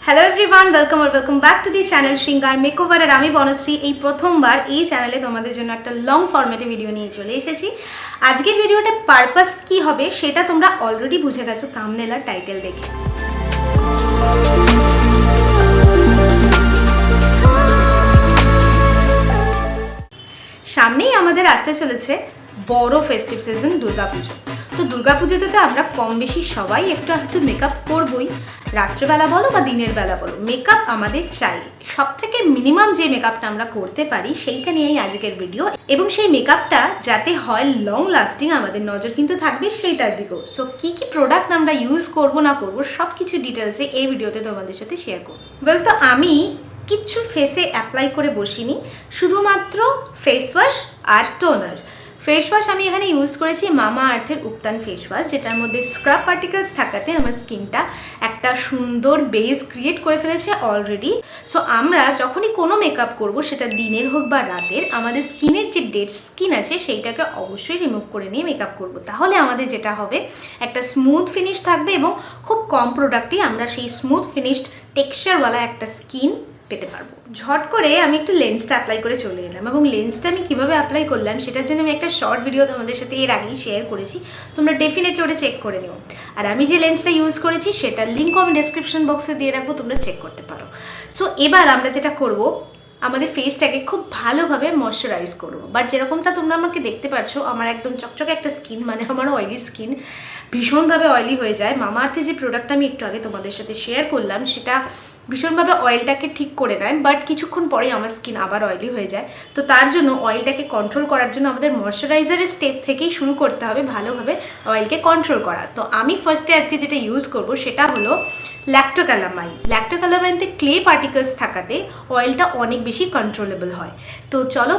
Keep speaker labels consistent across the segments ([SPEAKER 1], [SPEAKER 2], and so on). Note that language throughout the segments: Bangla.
[SPEAKER 1] Hello everyone, welcome back to the channel Shringar makeover. আর আমি বনশ্রী এই প্রথমবার এই চ্যানেলে তোমাদের জন্য একটা লং ফরম্যাটে ভিডিও নিয়ে চলে এসেছি। আজকের ভিডিওটা পারপাস কি হবে সেটা তোমরা অলরেডি বুঝে গেছো থাম্বনেল আর টাইটেল দেখে। সামনেই আমাদের আসতে চলেছে বড় ফেস্টিভ সিজন দুর্গাপুজো। তো দুর্গাপুজোতে তো আমরা কম বেশি সবাই একটু মেকআপ করবই, রাত্রেবেলা বলো বা দিনের বেলা বলো, মেকআপ আমাদের চাই। সব থেকে মিনিমাম যে মেকআপটা আমরা করতে পারি সেইটা নিয়েই আজকের ভিডিও, এবং সেই মেকআপটা যাতে হয় লং লাস্টিং আমাদের নজর কিন্তু থাকবে সেইটার দিকেও। সো কি কি প্রোডাক্ট আমরা ইউজ করবো না করবো সব কিছু ডিটেলসে এই ভিডিওতে তোমাদের সাথে শেয়ার করবো। বলতো আমি কিচ্ছু ফেসে অ্যাপ্লাই করে বসিনি, শুধুমাত্র ফেস ওয়াশ আর টোনার। ফেস ওয়াশ আমি এখানে ইউজ করেছি মামা আর্থের উত্তান ফেস ওয়াশ, যেটার মধ্যে স্ক্রাব পার্টিকেলস থাকাতে আমার স্কিনটা একটা সুন্দর বেস ক্রিয়েট করে ফেলেছে অলরেডি। সো আমরা যখনই কোনো মেকআপ করব, সেটা দিনের হোক বা রাতের, আমাদের স্কিনের যে ডেড স্কিন আছে সেইটাকে অবশ্যই রিমুভ করে নিয়ে মেকআপ করব। তাহলে আমাদের যেটা হবে, একটা স্মুথ ফিনিশ থাকবে এবং খুব কম প্রোডাক্টই আমরা সেই স্মুথ ফিনিশড টেক্সচারওয়ালা একটা স্কিন পেতে পারবো। ঝট করে আমি একটু লেন্সটা অ্যাপ্লাই করে চলে এলাম, এবং লেন্সটা আমি কীভাবে অ্যাপ্লাই করলাম সেটার জন্য আমি একটা শর্ট ভিডিও তোমাদের সাথে এর আগেই শেয়ার করেছি, তোমরা ডেফিনেটলি ওটা চেক করে নিও। আর আমি যে লেন্সটা ইউজ করেছি সেটার লিঙ্ক আমি ডেসক্রিপশন বক্সে দিয়ে রাখবো, তোমরা চেক করতে পারো। সো এবার আমরা যেটা করব, আমাদের ফেসটাকে খুব ভালোভাবে ময়শ্চারাইজ করবো। বাট যেরকমটা তোমরা আমাকে দেখতে পাচ্ছ, আমার একদম চকচকে একটা স্কিন, মানে আমার অয়েলি স্কিন, ভীষণভাবে অয়েলি হয়ে যায়। মামা আর্থের যে প্রোডাক্টটা আমি একটু আগে তোমাদের সাথে শেয়ার করলাম সেটা ভীষণভাবে অয়েলটাকে ঠিক করে নেয়, বাট কিছুক্ষণ পরেই আমার স্কিন আবার অয়েলি হয়ে যায়। তো তার জন্য অয়েলটাকে কন্ট্রোল করার জন্য আমাদের ময়শ্চারাইজারের স্টেপ থেকেই শুরু করতে হবে ভালোভাবে অয়েলকে কন্ট্রোল করা। তো আমি ফার্স্টে আজকে যেটা ইউজ করব সেটা হলো ল্যাক্টোক্যালামাইন। ল্যাক্টোক্যালামাইনতে ক্লে পার্টিকেলস থাকাতে অয়েলটা অনেক বেশি কন্ট্রোলেবল হয়। তো চলো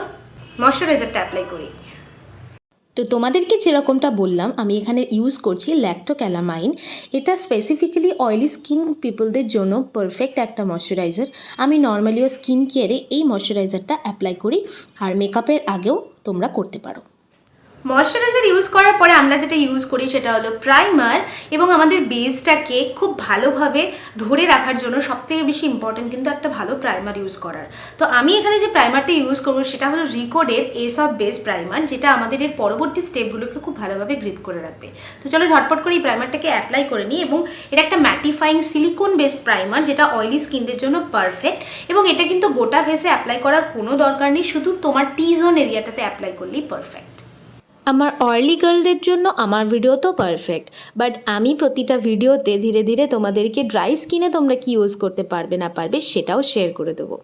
[SPEAKER 1] ময়শ্চারাইজারটা অ্যাপ্লাই করি।
[SPEAKER 2] তো তোমাদেরকে যেরকমটা বললাম, আমি এখানে ইউজ করছি ল্যাক্টোক্যালামাইন। এটা স্পেসিফিক্যালি অয়েলি স্কিন পিপলদের জন্য পারফেক্ট একটা ময়শ্চারাইজার। আমি নর্মালিও স্কিন কেয়ারে এই ময়শ্চারাইজারটা অ্যাপ্লাই করি, আর মেকআপের আগেও তোমরা করতে পারো।
[SPEAKER 1] ময়শ্চারাইজার ইউজ করার পরে আমরা যেটা ইউজ করি সেটা হলো প্রাইমার, এবং আমাদের বেসটাকে খুব ভালোভাবে ধরে রাখার জন্য সবথেকে বেশি ইম্পর্টেন্ট কিন্তু একটা ভালো প্রাইমার ইউজ করার। তো আমি এখানে যে প্রাইমারটা ইউজ করবো সেটা হলো রিকোডের এস অফ বেস প্রাইমার, যেটা আমাদের এর পরবর্তী স্টেপগুলোকে খুব ভালোভাবে গ্রিপ করে রাখবে। তো চলো ঝটপট করে এই প্রাইমারটাকে অ্যাপ্লাই করে নিই। এবং এটা একটা ম্যাটিফাইং সিলিকন বেসড প্রাইমার, যেটা অয়েলি স্কিনদের জন্য পারফেক্ট। এবং এটা কিন্তু গোটা ফেসে অ্যাপ্লাই করার কোনো দরকার নেই, শুধু তোমার টি জোন এরিয়াটাতে অ্যাপ্লাই করলেই পারফেক্ট।
[SPEAKER 2] আমার অয়েলি গার্লদের জন্য আমার ভিডিও তো পারফেক্ট, বাট আমি প্রতিটা ভিডিওতে ধীরে ধীরে তোমাদেরকে ড্রাই স্কিনে তোমরা কি ইউজ করতে পারবে না পারবে সেটাও শেয়ার করে দেবো।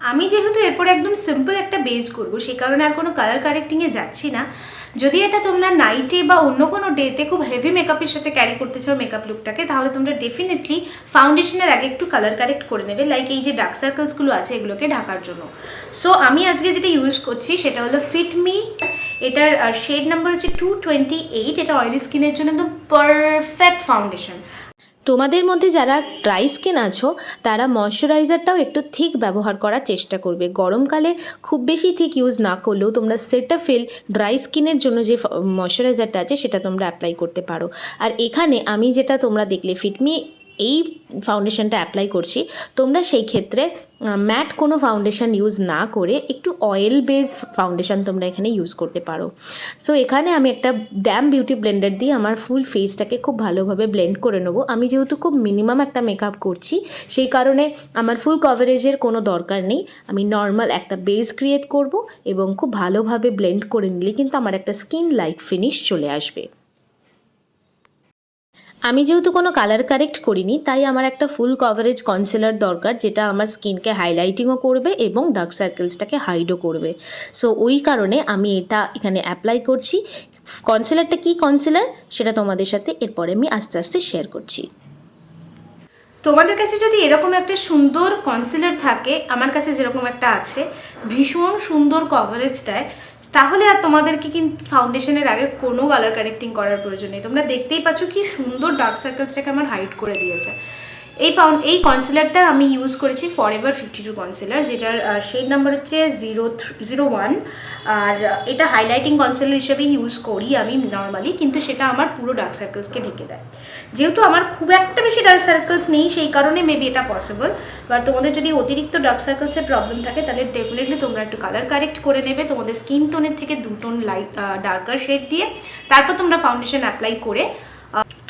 [SPEAKER 1] আমি যেহেতু এরপরে একদম সিম্পল একটা বেস করবো, সেই কারণে আর কোনো কালার কারেক্টিংয়ে যাচ্ছি না। যদি এটা তোমরা নাইটে বা অন্য কোনো ডেতে খুব হেভি মেকআপের সাথে ক্যারি করতে চাও মেকআপ লুকটাকে, তাহলে তোমরা ডেফিনেটলি ফাউন্ডেশনের আগে একটু কালার কারেক্ট করে নেবে, লাইক এই যে ডার্ক সার্কেলসগুলো আছে এগুলোকে ঢাকার জন্য। সো আমি আজকে যেটা ইউজ করছি সেটা হলো ফিটমি। এটার শেড নাম্বার হচ্ছে 228। এটা অয়েলি স্কিনের জন্য একদম পারফেক্ট ফাউন্ডেশন।
[SPEAKER 2] তোমাদের মধ্যে যারা ড্রাই স্কিন আছো তারা ময়শ্চারাইজারটাও একটু থিক ব্যবহার করার চেষ্টা করবে। গরমকালে খুব বেশি থিক ইউজ না করলেও তোমরা সেটাফিল ড্রাই স্কিনের জন্য যে ময়শ্চারাইজারটা আছে সেটা তোমরা অ্যাপ্লাই করতে পারো। আর এখানে আমি যেটা তোমরা দেখলে ফিটমি এই ফাউন্ডেশনটা অ্যাপ্লাই করছি, তোমরা সেই ক্ষেত্রে ম্যাট কোনো ফাউন্ডেশন ইউজ না করে একটু অয়েল বেস ফাউন্ডেশন তোমরা এখানে ইউজ করতে পারো। সো এখানে আমি একটা ড্যাম বিউটি ব্লেন্ডার দিয়ে আমার ফুল ফেসটাকে খুব ভালোভাবে ব্লেন্ড করে নেবো। আমি যেহেতু খুব মিনিমাম একটা মেকআপ করছি, সেই কারণে আমার ফুল কভারেজের কোনো দরকার নেই। আমি নর্মাল একটা বেস ক্রিয়েট করব এবং খুব ভালোভাবে ব্লেন্ড করে নিলে কিন্তু আমার একটা স্কিন লাইক ফিনিশ চলে আসবে। আমি যেহেতু কোনো কালার কারেক্ট করিনি, তাই আমার একটা ফুল কভারেজ কনসিলার দরকার, যেটা আমার স্কিনকে হাইলাইটিংও করবে এবং ডার্ক সার্কেলসটাকে হাইডও করবে। সো ওই কারণে আমি এটা এখানে অ্যাপ্লাই করছি। কনসিলারটা কি কনসিলার সেটা তোমাদের সাথে এরপরে আমি আস্তে আস্তে শেয়ার করছি।
[SPEAKER 1] তোমাদের কাছে যদি এরকম একটা সুন্দর কনসিলার থাকে, আমার কাছে যেরকম একটা আছে, ভীষণ সুন্দর কভারেজ দেয়, তাহলে আর তোমাদেরকে কিন্তু ফাউন্ডেশনের আগে কোনো কালার কারেক্টিং করার প্রয়োজন নেই। তোমরা দেখতেই পাচ্ছ কি সুন্দর ডার্ক সার্কেলসটাকে আমার হাইড করে দিয়েছে। এই কনসিলারটা আমি ইউজ করেছি ফরএভার 52 কনসিলার, যেটার শেড নাম্বার হচ্ছে 001। আর এটা হাইলাইটিং কনসিলার হিসেবেই ইউজ করি আমি নর্মালি, কিন্তু সেটা আমার পুরো ডার্ক সার্কেলসকে ঢেকে দেয়। যেহেতু আমার খুব একটা বেশি ডার্ক সার্কেলস নেই, সেই কারণে মেবি এটা পসিবল। বাট তোমাদের যদি অতিরিক্ত ডার্ক সার্কেলসের প্রবলেম থাকে তাহলে ডেফিনেটলি তোমরা একটু কালার কারেক্ট করে নেবে তোমাদের স্কিন টোনের থেকে 2 টোন লাইট ডার্কার শেড দিয়ে, তারপর তোমরা ফাউন্ডেশন অ্যাপ্লাই করে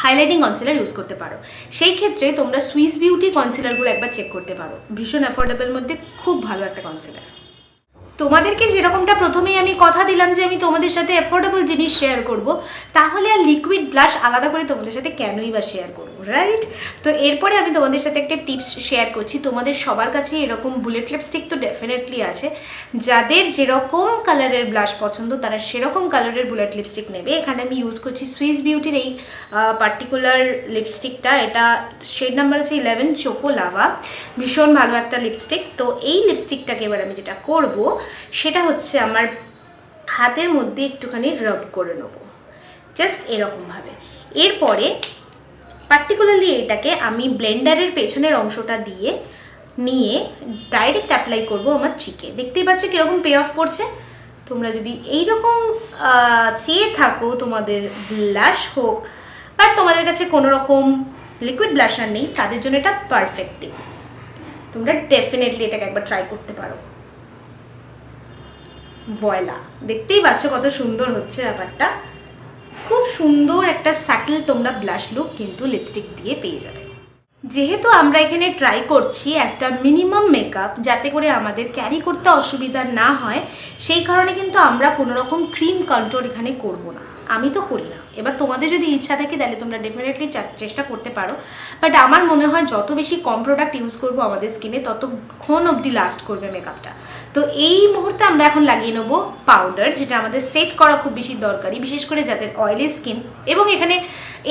[SPEAKER 1] হাইলাইটিং কনসিলার ইউজ করতে পারো। সেই ক্ষেত্রে তোমরা সুইস বিউটি কনসিলারগুলো একবার চেক করতে পারো, ভীষণ অ্যাফোর্ডেবল মধ্যে খুব ভালো একটা কনসিলার। তোমাদেরকে যেরকমটা প্রথমেই আমি কথা দিলাম যে আমি তোমাদের সাথে অ্যাফোর্ডেবল জিনিস শেয়ার করব, তাহলে আর লিকুইড ব্লাশ আলাদা করে তোমাদের সাথে কেনই বা শেয়ার করবো, রাইট? তো এরপরে আমি তোমাদের সাথে একটা টিপস শেয়ার করছি। তোমাদের সবার কাছে এরকম বুলেট লিপস্টিক তো ডেফিনেটলি আছে, যাদের যেরকম কালারের ব্লাশ পছন্দ তারা সেরকম কালারের বুলেট লিপস্টিক নেবে। এখানে আমি ইউজ করছি সুইস বিউটির এই পার্টিকুলার লিপস্টিকটা, এটা শেড নাম্বার হচ্ছে 11 চোকো লাভা, ভীষণ ভালো একটা লিপস্টিক। তো এই লিপস্টিকটাকে এবার আমি যেটা করব সেটা হচ্ছে আমার হাতের মধ্যে একটুখানি রাব করে নেব, জাস্ট এরকমভাবে। এরপরে পার্টিকুলারলি এটাকে আমি ব্লেন্ডারের পেছনের অংশটা দিয়ে নিয়ে ডাইরেক্ট অ্যাপ্লাই করব আমার চিকে। দেখতেই পাচ্ছ কীরকম পে অফ করছে। তোমরা যদি এইরকম চেয়ে থাকো তোমাদের ব্লাশ হোক, বাট তোমাদের কাছে কোনো রকম লিকুইড ব্লাশার নেই, তাদের জন্য এটা পারফেক্ট। তোমরা ডেফিনেটলি এটাকে একবার ট্রাই করতে পারো। ভয়লা, দেখতেই পাচ্ছ কত সুন্দর হচ্ছে ব্যাপারটা। খুব সুন্দর একটা সাটল তোমরা ব্লাশ লুক কিন্তু লিপস্টিক দিয়ে পেয়ে যাবে। যেহেতু আমরা এখানে ট্রাই করছি একটা মিনিমাম মেকআপ যাতে করে আমাদের ক্যারি করতে অসুবিধা না হয়, সেই কারণে কিন্তু আমরা কোনো রকম ক্রিম কন্ট্রোল এখানে করব না, আমি তো করি না। এবার তোমাদের যদি ইচ্ছা থাকে তাহলে তোমরা ডেফিনেটলি চেষ্টা করতে পারো, বাট আমার মনে হয় যত বেশি কম প্রোডাক্ট ইউজ করবো আমাদের স্কিনে ততক্ষণ অবধি লাস্ট করবে মেকআপটা। তো এই মুহূর্তে আমরা এখন লাগিয়ে নেবো পাউডার, যেটা আমাদের সেট করা খুব বেশি দরকারি, বিশেষ করে যাদের অয়েলি স্কিন, এবং এখানে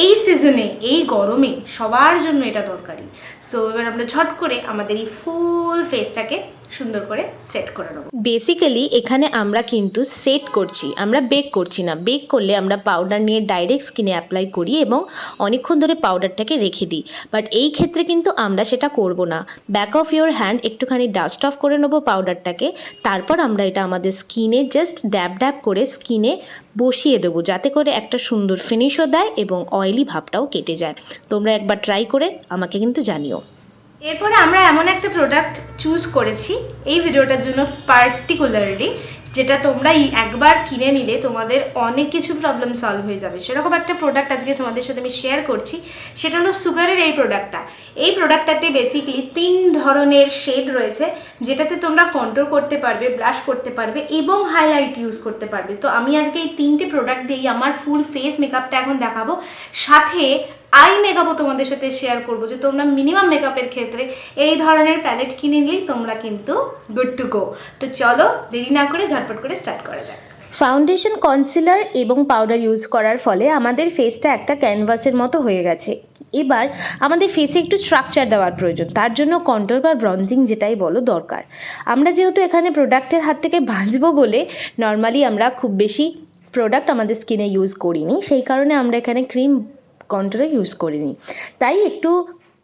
[SPEAKER 1] এই সিজনে এই গরমে সবার জন্য এটা দরকারি। সো এবার আমরা ঝট করে আমাদের এই ফুল ফেসটাকে সুন্দর করে সেট করে নেবো।
[SPEAKER 2] বেসিক্যালি এখানে আমরা কিন্তু সেট করছি, আমরা বেক করছি না। বেক করলে আমরা পাউডার নিয়ে ডাইরেক্ট স্কিনে অ্যাপ্লাই করি এবং অনেকক্ষণ ধরে পাউডারটাকে রেখে দিই, বাট এই ক্ষেত্রে কিন্তু আমরা সেটা করব না। ব্যাক অফ ইওর হ্যান্ড একটুখানি ডাস্ট অফ করে নেবো পাউডারটাকে, তারপর আমরা এটা আমাদের স্কিনে জাস্ট ড্যাব ড্যাব করে স্কিনে বসিয়ে দেবো, যাতে করে একটা সুন্দর ফিনিশও দেয় এবং অয়েলি ভাবটাও কেটে যায়। তোমরা একবার ট্রাই করে আমাকে কিন্তু জানিও।
[SPEAKER 1] এরপরে আমরা এমন একটা প্রোডাক্ট চুজ করেছি এই ভিডিওটার জন্য পার্টিকুলারলি, যেটা তোমরা একবার কিনে নিলে তোমাদের অনেক কিছু প্রবলেম সলভ হয়ে যাবে। সেরকম একটা প্রোডাক্ট আজকে তোমাদের সাথে আমি শেয়ার করছি, সেটা হলো সুগারের এই প্রোডাক্টটা। এই প্রোডাক্টটাতে বেসিক্যালি 3 ধরনের শেড রয়েছে, যেটাতে তোমরা কন্ট্রোল করতে পারবে, ব্লাশ করতে পারবে এবং হাইলাইট ইউজ করতে পারবে। তো আমি আজকে এই 3টে প্রোডাক্ট দিয়েই আমার ফুল ফেস মেকআপটা এখন দেখাবো, সাথে আই মেকআপও তোমাদের সাথে শেয়ার করবো, যে তোমরা মিনিমাম মেকআপের ক্ষেত্রে এই ধরনের প্যালেট কিনে নিলেই তোমরা কিন্তু গুড টু গো। তো চলো দেরি না করে ঝটপট করে স্টার্ট করা যাক।
[SPEAKER 2] ফাউন্ডেশন, কনসিলার এবং পাউডার ইউজ করার ফলে আমাদের ফেসটা একটা ক্যানভাসের মতো হয়ে গেছে। এবার আমাদের ফেসে একটু স্ট্রাকচার দেওয়ার প্রয়োজন, তার জন্য কন্ট্রোল বা ব্রঞ্জিং যেটাই বলো দরকার। আমরা যেহেতু এখানে প্রোডাক্টের হাত থেকে বাঁচবো বলে নর্মালি আমরা খুব বেশি প্রোডাক্ট আমাদের স্কিনে ইউজ করিনি, সেই কারণে আমরা এখানে ক্রিম কন্ট্রোল ইউজ করিনি, তাই একটু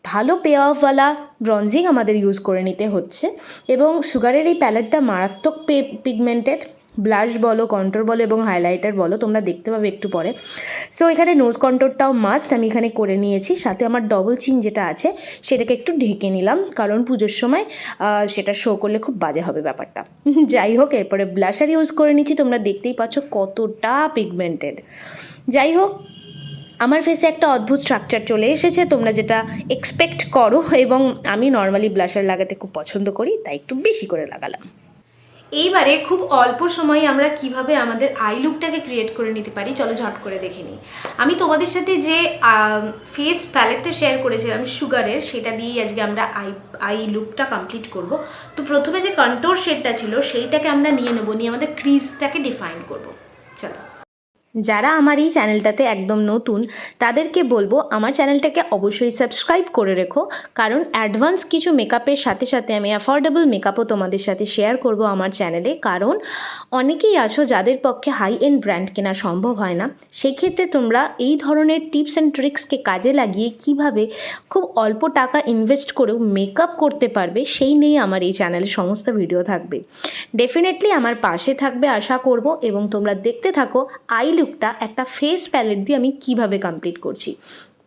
[SPEAKER 2] ভালো পে অফওয়ালা ব্রঞ্জিং আমাদের ইউজ করে নিতে হচ্ছে। এবং সুগারের এই প্যালেটটা মারাত্মক পিগমেন্টেড, ব্লাশ বলো, কন্ট্রোল বলো এবং হাইলাইটার বলো, তোমরা দেখতে পাবে একটু পরে। সো এখানে নোজ কন্ট্রোলটাও মাস্ট আমি এখানে করে নিয়েছি, সাথে আমার ডবল চিন যেটা আছে সেটাকে একটু ঢেকে নিলাম, কারণ পুজোর সময় সেটা শো করলে খুব বাজে হবে ব্যাপারটা। যাই হোক, এরপরে ব্লাশার ইউজ করে নিচ্ছি, তোমরা দেখতেই পাচ্ছ কতটা পিগমেন্টেড। যাই হোক, আমার ফেসে একটা অদ্ভুত স্ট্রাকচার চলে এসেছে, তোমরা যেটা এক্সপেক্ট করো, এবং আমি নর্মালি ব্লাশার লাগাতে খুব পছন্দ করি, তাই একটু বেশি করে লাগালাম।
[SPEAKER 1] এইবারে খুব অল্প সময়ে আমরা কিভাবে আমাদের আই লুকটাকে ক্রিয়েট করে নিতে পারি চলো ঝট করে দেখে নিই। আমি তোমাদের সাথে যে ফেস প্যালেটটা শেয়ার করেছিলাম সুগারের, সেটা দিয়েই আজকে আমরা আই লুকটা কমপ্লিট করব। তো প্রথমে যে কন্ট্রোল শেডটা ছিল সেইটাকে আমরা নিয়ে নেবো, নিয়ে আমাদের ক্রিজটাকে ডিফাইন করব। চলো।
[SPEAKER 2] যারা আমার এই চ্যানেলটাতে একদম নতুন তাদেরকে বলবো আমার চ্যানেলটাকে অবশ্যই সাবস্ক্রাইব করে রেখো, কারণ অ্যাডভান্স কিছু মেকআপের সাথে সাথে আমি অ্যাফোর্ডেবল মেকআপও তোমাদের সাথে শেয়ার করব আমার চ্যানেলে। কারণ অনেকেই আছো যাদের পক্ষে হাই এন্ড ব্র্যান্ড কেনা সম্ভব হয় না, সেই ক্ষেত্রে তোমরা এই ধরনের টিপস অ্যান্ড ট্রিক্সকে কাজে লাগিয়ে কিভাবে খুব অল্প টাকা ইনভেস্ট করেও মেকআপ করতে পারবে সেই নিয়ে আমার এই চ্যানেলে সমস্ত ভিডিও থাকবে। ডেফিনেটলি আমার পাশে থাকবে আশা করব, এবং তোমরা দেখতে থাকো আই লুকটা একটা ফেস প্যালেট দিয়ে আমি কিভাবে কমপ্লিট করছি।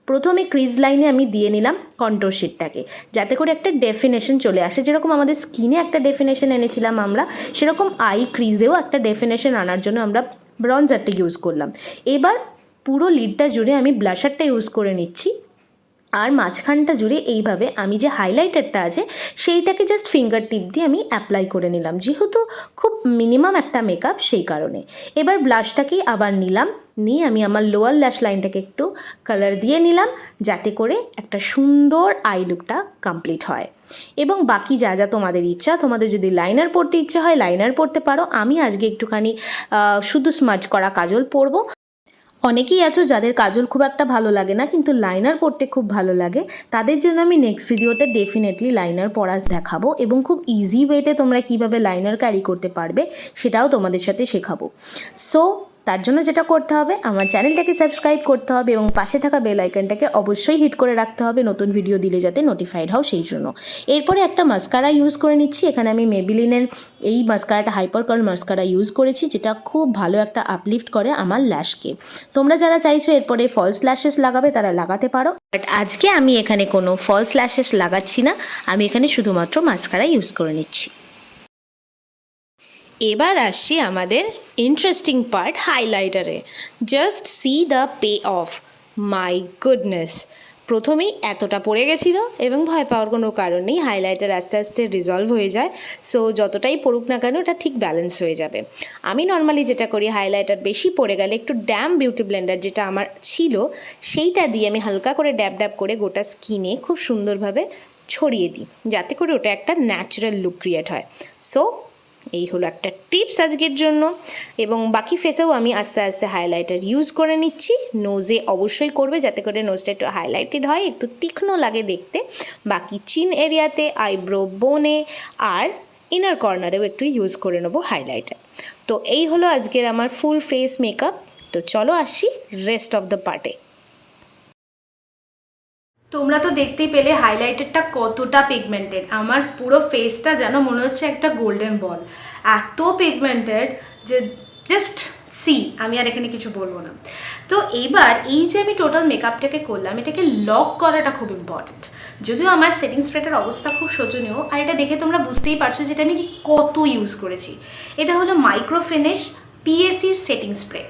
[SPEAKER 2] প্রথমে ক্রিজ লাইনে আমি দিয়ে নিলাম কন্ট্রোল শিটটাকে, যাতে করে একটা ডেফিনেশন চলে আসে। যেরকম আমাদের স্কিনে একটা ডেফিনেশন এনেছিলাম আমরা, সেরকম আই ক্রিজেও একটা ডেফিনেশন আনার জন্য আমরা ব্রঞ্জারটা ইউজ করলাম। এবার পুরো লিডটা জুড়ে আমি ব্লাশারটা ইউজ করে নিচ্ছি, আর মাঝখানটা জুড়ে এইভাবে আমি যে হাইলাইটারটা আছে সেইটাকে জাস্ট ফিঙ্গার টিপ দিয়ে আমি অ্যাপ্লাই করে নিলাম, যেহেতু খুব মিনিমাম একটা মেকআপ সেই কারণে। এবার ব্লাশটাকেই আবার নিলাম, নিয়ে আমি আমার লোয়ার ল্যাশ লাইনটাকে একটু কালার দিয়ে নিলাম, যাতে করে একটা সুন্দর আই লুকটা কমপ্লিট হয়। এবং বাকি যা যা তোমাদের ইচ্ছা, তোমাদের যদি লাইনার পরতে ইচ্ছা হয় লাইনার পরতে পারো। আমি আজকে একটুখানি শুধু স্মাজ করা কাজল পরবো। অনেকেই আছো যাদের কাজল খুব একটা ভালো লাগে না কিন্তু লাইনার পরতে খুব ভালো লাগে, তাদের জন্য আমি নেক্সট ভিডিওতে ডেফিনেটলি লাইনার পরা দেখাবো, এবং খুব ইজি ওয়েতে তোমরা কিভাবে লাইনার ক্যারি করতে পারবে সেটাও তোমাদের সাথে শেখাবো। সো তার জন্য যেটা করতে হবে, আমার চ্যানেলটাকে সাবস্ক্রাইব করতে হবে এবং পাশে থাকা বেল আইকনটাকে অবশ্যই হিট করে রাখতে হবে, নতুন ভিডিও দিলে যাতে নোটিফাইড হও সেই জন্য। এরপরে একটা মাস্কারা ইউজ করে নিচ্ছি। এখানে আমি মেবিলিনের এই মাস্কারাটা হাইপার কার্ল মাস্কারা ইউজ করেছি, যেটা খুব ভালো একটা আপলিফট করে আমার ল্যাশকে। তোমরা যারা চাইছো এরপরে ফলস ল্যাশেস লাগাবে তারা লাগাতে পারো, বাট আজকে আমি এখানে কোনো ফলস ল্যাশেস লাগাচ্ছি না, আমি এখানে শুধুমাত্র মাস্কারা ইউজ করে নিচ্ছি। এবার আসছি আমাদের ইন্টারেস্টিং পার্ট, হাইলাইটারে। Just see the payoff, my goodness. প্রথমেই এতটা পড়ে গেছিলো এবং ভয় পাওয়ার কোনো কারণ নেই, হাইলাইটার আস্তে আস্তে রিজলভ হয়ে যায়। সো যতটাই পড়ুক না কেন ওটা ঠিক ব্যালেন্স হয়ে যাবে। আমি নর্মালি যেটা করি, হাইলাইটার বেশি পড়ে গেলে একটু ড্যাম বিউটি ব্লেন্ডার যেটা আমার ছিল সেইটা দিয়ে আমি হালকা করে ড্যাব ড্যাব করে গোটা স্কিনে খুব সুন্দরভাবে ছড়িয়ে দিই, যাতে করে ওটা একটা ন্যাচারাল লুক ক্রিয়েট হয়। সো এই হলো একটা টিপস আজকের জন্য। এবং বাকি ফেসেও আমি আস্তে আস্তে হাইলাইটার ইউজ করে নিচ্ছি। নোজে অবশ্যই করবে, যাতে করে নোজটা একটু হাইলাইটেড হয়, একটু তীক্ষ্ণ লাগে দেখতে। বাকি চিন এরিয়াতে, আইব্রো বোনে আর ইনার কর্নারেও একটু ইউজ করে নেবো হাইলাইটার। তো এই হলো আজকের আমার ফুল ফেস মেকআপ। তো চলো আসি রেস্ট অফ দ্য পার্টে।
[SPEAKER 1] তোমরা তো দেখতেই পেলে হাইলাইটারটা কতটা পিগমেন্টেড। আমার পুরো ফেসটা যেন মনে হচ্ছে একটা গোল্ডেন বল, এত পিগমেন্টেড যে জাস্ট সি, আমি আর এখানে কিছু বলবো না। তো এইবার এই যে আমি টোটাল মেকআপটাকে করলাম, এটাকে লক করাটা খুব ইম্পর্টেন্ট। যদিও আমার সেটিং স্প্রেটার অবস্থা খুব শোচনীয়, আর এটা দেখে তোমরা বুঝতেই পারছো যেটা আমি কত ইউজ করেছি। এটা হলো মাইক্রো ফিনিশ পিএসির setting spray,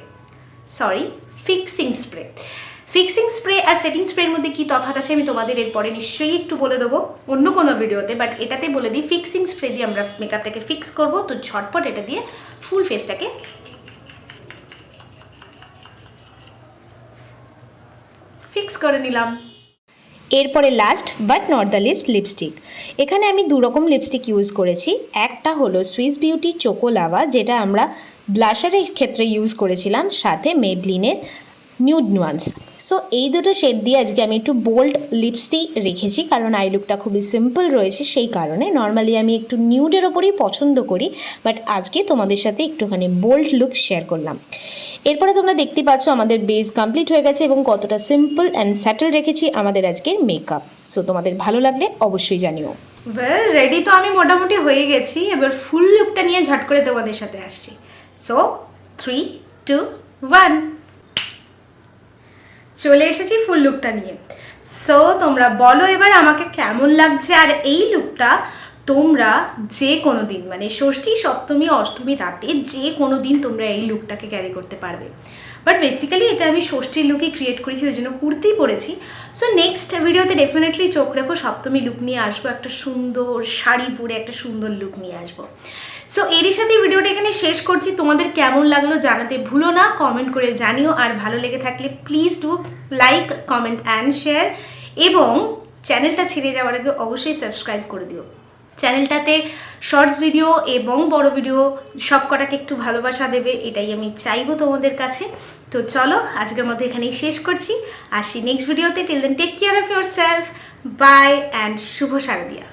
[SPEAKER 1] sorry fixing spray. Fixing spray আর সেটিং স্প্রের মধ্যে কী তফাৎ আছে আমি তোমাদের এরপরে নিশ্চয়ই একটু বলে দেবো অন্য কোনো ভিডিওতে, বাট এটাতে বলে দিই ফিক্সিং স্প্রে দিয়ে আমরা মেকআপটাকে ফিক্স করবো। তো ঝটপট এটা দিয়ে ফুল ফেসটাকে ফিক্স করে নিলাম।
[SPEAKER 2] এরপরে last but not the least, lipstick. এখানে আমি দু রকম লিপস্টিক ইউজ করেছি। একটা হলো সুইস বিউটি চোকো লাভা, যেটা আমরা ব্লাশারের ক্ষেত্রে ইউজ করেছিলাম, সাথে মেবলিনের নিউড নুয়ান্স। সো এই দুটো শেড দিয়ে আজকে আমি একটু বোল্ড লিপস্টিক রেখেছি, কারণ আই লুকটা খুবই সিম্পল রয়েছে সেই কারণে। নর্মালি আমি একটু নিউডের ওপরেই পছন্দ করি, বাট আজকে তোমাদের সাথে একটুখানি বোল্ড লুক শেয়ার করলাম। এরপরে তোমরা দেখতে পাচ্ছ আমাদের বেস কমপ্লিট হয়ে গেছে এবং কতটা সিম্পল অ্যান্ড স্যাটেল রেখেছি আমাদের আজকের মেকআপ। সো তোমাদের ভালো লাগলে অবশ্যই জানিও।
[SPEAKER 1] ওয়েল, রেডি তো আমি মোটামুটি হয়ে গেছি। এবার ফুল লুকটা নিয়ে ঝট করে তোমাদের সাথে আসছি। সো 3, 2, 1, চলে এসেছি ফুল লুকটা নিয়ে। সো তোমরা বলো এবার আমাকে কেমন লাগছে। আর এই লুকটা তোমরা যে কোনো দিন, মানে ষষ্ঠী, সপ্তমী, অষ্টমী রাতে যে কোনো দিন তোমরা এই লুকটাকে ক্যারি করতে পারবে। বাট বেসিক্যালি এটা আমি ষষ্ঠীর লুকই ক্রিয়েট করেছি, ওই জন্য কুর্তি পরেছি। সো নেক্সট ভিডিওতে ডেফিনেটলি চোখ রেখো, সপ্তমী লুক নিয়ে আসবো, একটা সুন্দর শাড়ি পরে একটা সুন্দর লুক নিয়ে আসবো। সো এরই সাথে ভিডিওটা এখানে শেষ করছি। তোমাদের কেমন লাগলো জানাতে ভুলো না, কমেন্ট করে জানিও। আর ভালো লেগে থাকলে please do like, comment and share, এবং চ্যানেলটা ছেড়ে যাওয়ার আগে অবশ্যই সাবস্ক্রাইব করে দিও। চ্যানেলটাতে শর্টস ভিডিও এবং বড় ভিডিও সব কটাকে একটু ভালোবাসা দেবে, এটাই আমি চাইবো তোমাদের কাছে। তো চলো আজকের মতো এখানেই শেষ করছি, আসি নেক্সট ভিডিওতে। Till then take care of yourself, bye and শুভ শারদিয়া।